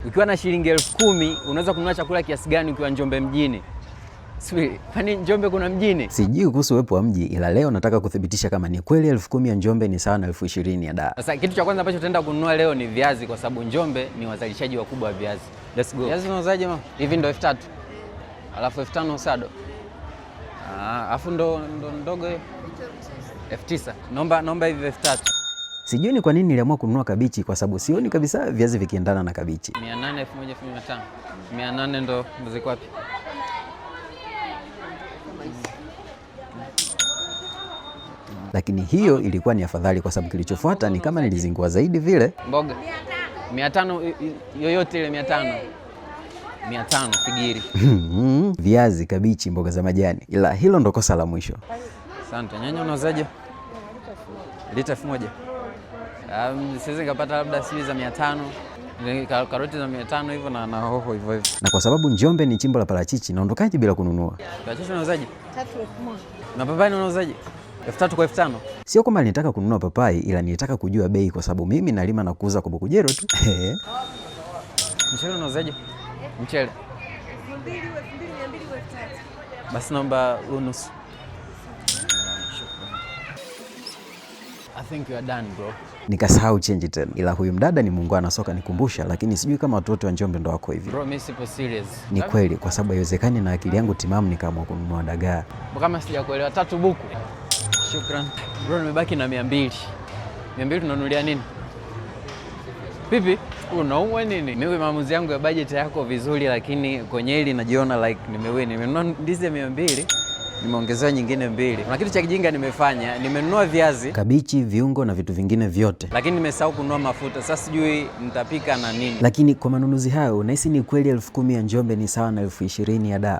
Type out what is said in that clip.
Ukiwa na shilingi 10,000 unaweza kununua chakula kiasi gani ukiwa Njombe mjini? Swi, kwani Njombe kuna mjini? Sijui kuhusu uwepo wa mji, ila leo nataka kuthibitisha kama ni kweli 10,000 ya Njombe ni sawa na 20,000 ya Dar. Sasa kitu cha kwanza ambacho tutaenda kununua leo ni viazi, kwa sababu Njombe ni wazalishaji wakubwa wa viazi. Let's go. Viazi unauzaje mama? Hivi ndo 3,000. Alafu 5,000 usado. Alafu ndo ndogo hiyo 9,000. Naomba hivi 3,000. Sijui ni kwa nini niliamua kununua kabichi, kwa sababu sioni kabisa viazi vikiendana na kabichi. 800, 1,500. 800 ndo ziko wapi? Lakini hiyo ilikuwa ni afadhali, kwa sababu kilichofuata ni kama nilizingua zaidi vile. Mboga 500 yoyote ile 500. 500 figiri. Viazi, kabichi, mboga za majani, ila hilo ndo kosa la mwisho. Asante. Nyanya unauzaje? Lita 1,000. Siwezi nikapata labda sili za 500, karoti za 500 hivyo na hoho hivyo hivyo. Na kwa sababu Njombe ni chimbo la parachichi, naondokaje bila kununua? Parachichi unauzaje? 3,000. Na papai unauzaje? 3,000 kwa 5,000. Sio kwamba nilitaka kununua papai, ila nilitaka kujua bei, kwa sababu mimi nalima na kuuza kwa Bukujero tu. Mchele unauzaje? Mchele 2,200 3,000. basi naomba unusu. I think you are done bro. Nikasahau change tena, ila huyu mdada ni muungwana soka nikumbusha, lakini sijui kama watu wote wa Njombe ndo wako hivi. Bro, mimi sipo serious. Ni kweli, kwa sababu haiwezekani na akili yangu timamu nikaamua kununua dagaa. Kama sijakuelewa 3 buku. Shukran. Bro, nimebaki na 200. 200 tunanunulia nini? Pipi, unaumwa nini? Mimi maamuzi yangu ya budget yako vizuri, lakini kwenye hili najiona like nimenunua ndizi ya 200, nimeongezewa nyingine 2. Na kitu cha kijinga nimefanya, nimenunua viazi, kabichi, viungo na vitu vingine vyote, lakini nimesahau kununua mafuta. Sasa sijui nitapika na nini. Lakini kwa manunuzi hayo, unahisi ni kweli 10,000 ya Njombe ni sawa na 20,000 ya Dar?